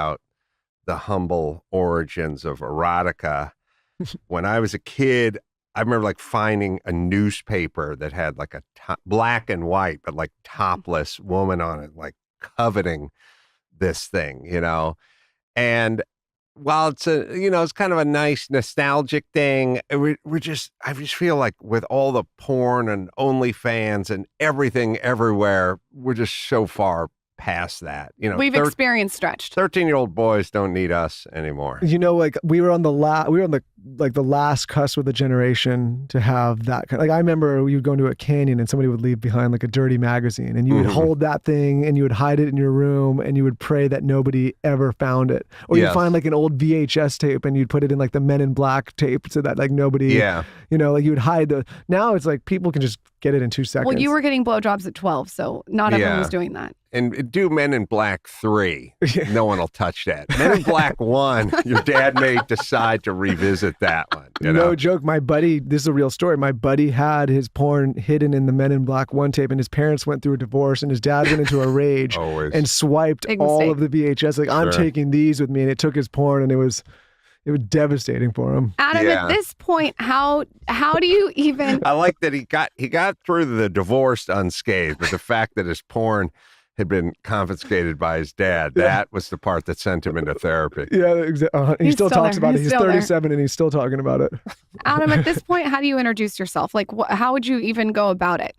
about the humble origins of erotica. When I was a kid, I remember like finding a newspaper that had like a black and white, but like topless woman on it, like coveting this thing, and while it's it's kind of a nice nostalgic thing, I just feel like with all the porn and OnlyFans and everything everywhere, we're just so far past that. We've experienced stretched. 13-year-old boys don't need us anymore. Like we were on the last cusp of the generation to have that kind. Like I remember you would go into a canyon and somebody would leave behind like a dirty magazine, and you would hold that thing and you would hide it in your room and you would pray that nobody ever found it. Or you'd find like an old VHS tape and you'd put it in like the Men in Black tape so that like nobody, like you would hide the. Now it's like people can just get it in 2 seconds. Well, you were getting blowjobs at 12, so not everyone was doing that. And do Men in Black 3. No one will touch that. Men in Black 1, your dad may decide to revisit that one. No joke. My buddy, this is a real story. My buddy had his porn hidden in the Men in Black 1 tape, and his parents went through a divorce, and his dad went into a rage and swiped all of the VHS. Like, I'm taking these with me, and it took his porn, and it was devastating for him. Adam, at this point, how do you even? I like that he got through the divorce unscathed, but the fact that his porn had been confiscated by his dad, that was the part that sent him into therapy. Yeah, exactly. He still talks about it. He's 37 and he's still talking about it. Adam, at this point, how do you introduce yourself? Like, how would you even go about it?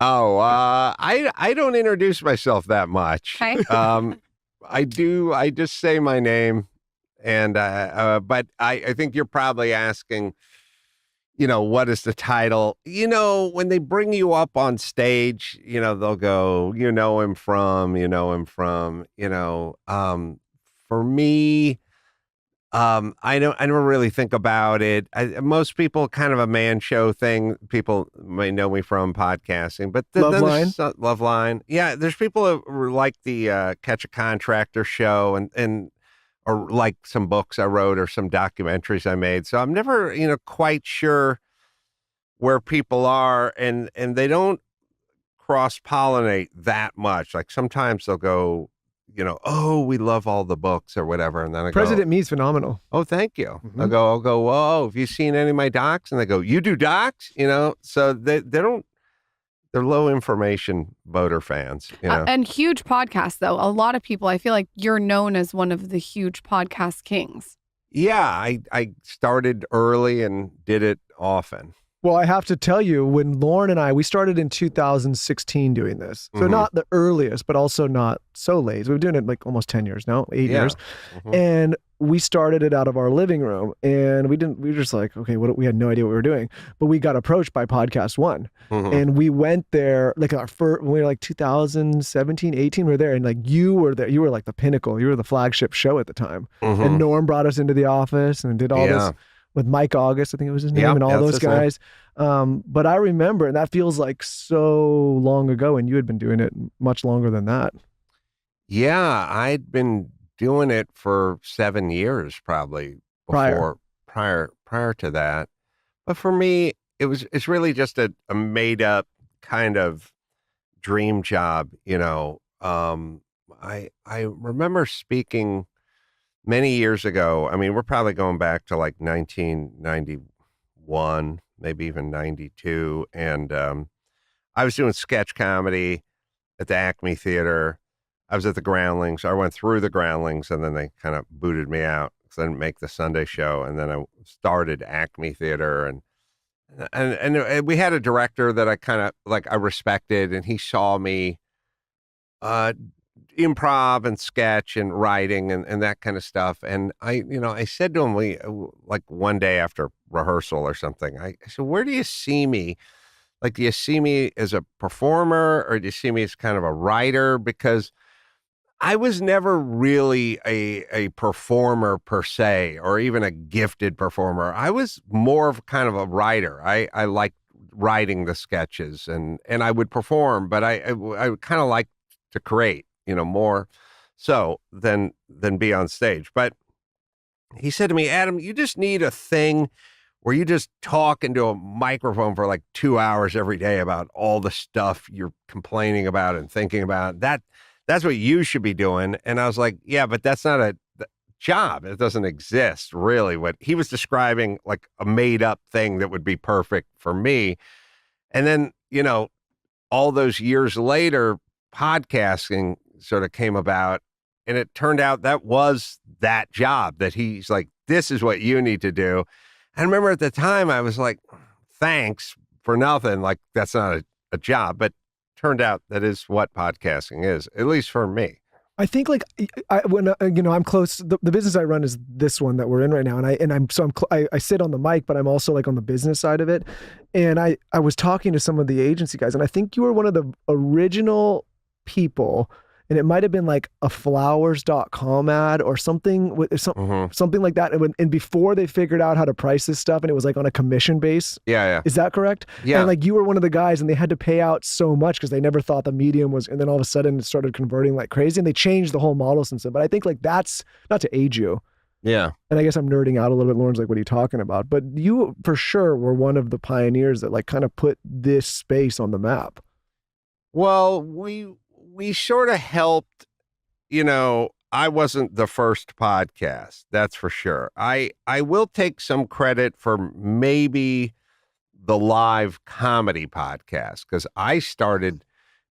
I don't introduce myself that much. Okay. I just say my name. And, but I think you're probably asking, what is the title? When they bring you up on stage, they'll go, him from, for me, I don't really think about it. Most people kind of a man show thing. People may know me from podcasting, but Love Line. Yeah. There's people who like the, Catch a Contractor show or like some books I wrote or some documentaries I made. So I'm never, quite sure where people are, and they don't cross-pollinate that much. Like sometimes they'll go, oh, we love all the books or whatever. And then I President Me's phenomenal. Oh, thank you. Mm-hmm. I'll go, whoa, have you seen any of my docs? And they go, you do docs? So they don't, they're low information voter fans, and huge podcasts, though. A lot of people, I feel like you're known as one of the huge podcast kings. Yeah, I started early and did it often. Well, I have to tell you, when Lauren and we started in 2016 doing this. So not the earliest, but also not so late. So we've been doing it like almost 10 years now, 8 years. Mm-hmm. And we started it out of our living room, and we were just like, okay, we had no idea what we were doing, but we got approached by Podcast One, and we went there like when we were like 2017, 18, we were there, and like you were there, you were like the pinnacle, you were the flagship show at the time. And Norm brought us into the office and did all this with Mike August, I think it was his name, and all those guys. But I remember, and that feels like so long ago, and you had been doing it much longer than that. Yeah, I'd been doing it for 7 years probably prior to that. But for me, it's really just a made up kind of dream job. I remember speaking many years ago. I mean, we're probably going back to like 1991, maybe even 92. And I was doing sketch comedy at the Acme Theater. I was at the Groundlings. I went through the Groundlings, and then they kind of booted me out because I didn't make the Sunday show. And then I started Acme Theater, and we had a director that I kind of I respected, and he saw me improv and sketch and writing and that kind of stuff. And I said to him, like one day after rehearsal or something, I said, where do you see me? Like, do you see me as a performer, or do you see me as kind of a writer? Because I was never really a performer per se, or even a gifted performer. I was more of kind of a writer. I liked writing the sketches, and I would perform, but I kind of like to create, more so than be on stage. But he said to me, Adam, you just need a thing where you just talk into a microphone for like 2 hours every day about all the stuff you're complaining about and thinking about. that's what you should be doing. And I was like, yeah, but that's not a job. It doesn't exist really. What he was describing, like a made up thing that would be perfect for me. And then, all those years later, podcasting sort of came about, and it turned out that was that job that he's like, this is what you need to do. I remember at the time I was like, thanks for nothing. Like, that's not a job, but turned out that is what podcasting is, at least for me. I think like when I'm close. The business I run is this one that we're in right now, I sit on the mic, but I'm also like on the business side of it. And I was talking to some of the agency guys, and I think you were one of the original people, and it might have been like a flowers.com ad or something something like that. And before they figured out how to price this stuff, and it was like on a commission base. Yeah. Is that correct? Yeah. And like you were one of the guys, and they had to pay out so much because they never thought the medium was, and then all of a sudden it started converting like crazy, and they changed the whole model since then. But I think like that's not to age you. Yeah. And I guess I'm nerding out a little bit. Lauren's like, what are you talking about? But you for sure were one of the pioneers that like kind of put this space on the map. Well, we sort of helped. I wasn't the first podcast, that's for sure. I will take some credit for maybe the live comedy podcast, because I started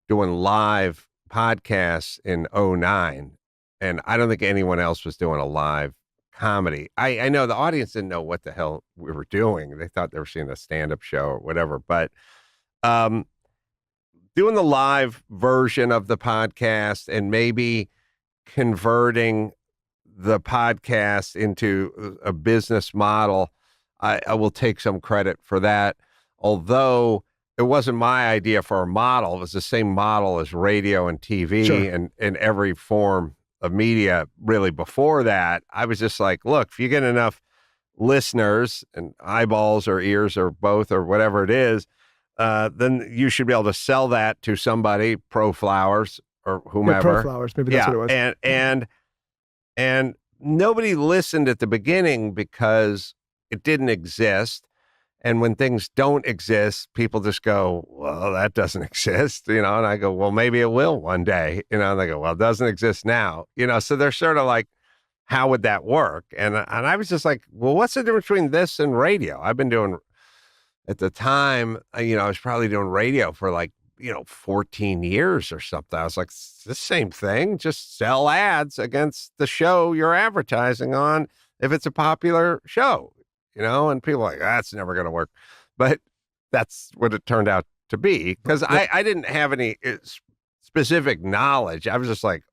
doing live podcasts in '09, and I don't think anyone else was doing a live comedy. I know the audience didn't know what the hell we were doing. They thought they were seeing a stand-up show or whatever, but doing the live version of the podcast and maybe converting the podcast into a business model, I will take some credit for that. Although it wasn't my idea for a model. It was the same model as radio and TV Sure. and every form of media really before that. I was just like, look, if you get enough listeners and eyeballs or ears or both or whatever it is, then you should be able to sell that to somebody, Pro Flowers or whomever. Pro Flowers, maybe that's what it was. And nobody listened at the beginning because it didn't exist. And when things don't exist, people just go, well, that doesn't exist, and I go, well, maybe it will one day, and they go, well, it doesn't exist now, so they're sort of like, how would that work? And I was just like, well, what's the difference between this and radio? I've been doing, at the time, I was probably doing radio for like, 14 years or something. I was like, it's the same thing, just sell ads against the show you're advertising on if it's a popular show. And people are like, that's never going to work. But that's what it turned out to be, because I didn't have any specific knowledge. I was just like,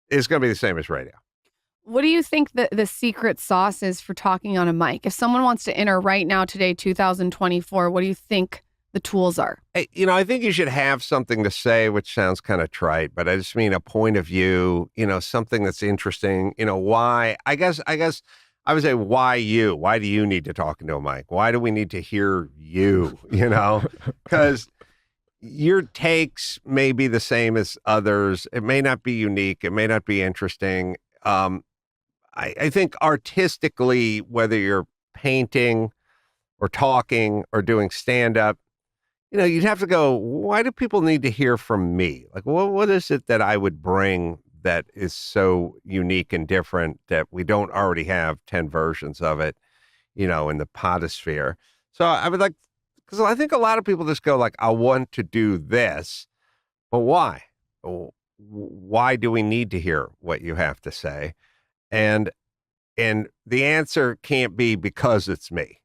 it's going to be the same as radio. What do you think the secret sauce is for talking on a mic? If someone wants to enter right now, today, 2024, what do you think the tools are? I think you should have something to say, which sounds kind of trite, but I just mean a point of view, something that's interesting, why, I guess I would say, why you? Why do you need to talk into a mic? Why do we need to hear you? Because your takes may be the same as others. It may not be unique. It may not be interesting. I think artistically, whether you're painting or talking or doing stand-up, you'd have to go, why do people need to hear from me? Like, what is it that I would bring that is so unique and different that we don't already have 10 versions of it, in the podosphere? So I would like, because I think a lot of people just go like, I want to do this, but why? Why do we need to hear what you have to say? And the answer can't be because it's me,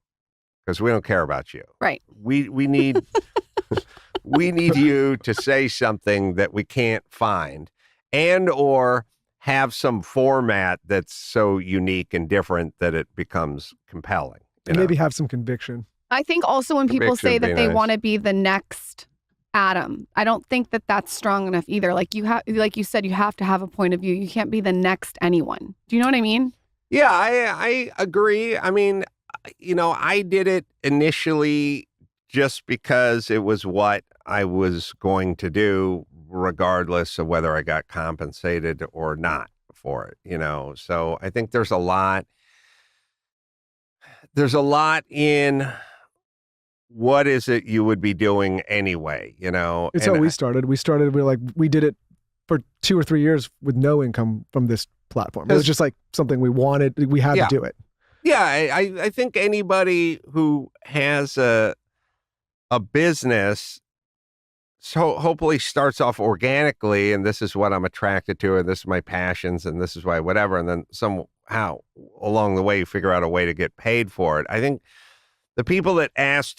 because we don't care about you. Right. We need we need you to say something that we can't find, and or have some format that's so unique and different that it becomes compelling. And maybe have some conviction. I think also when people say that they want to be the next Adam, I don't think that that's strong enough either. Like you said, you have to have a point of view. You can't be the next anyone. Do you know what I mean? Yeah, I agree. I mean, I did it initially just because it was what I was going to do, regardless of whether I got compensated or not for it, So I think there's a lot in what is it you would be doing anyway, It's how we started. We did it for 2 or 3 years with no income from this platform. It was just like something we wanted. We had to do it. Yeah, I think anybody who has a business, so hopefully starts off organically, and this is what I'm attracted to, and this is my passions, and this is why whatever, and then somehow along the way you figure out a way to get paid for it. I think the people that ask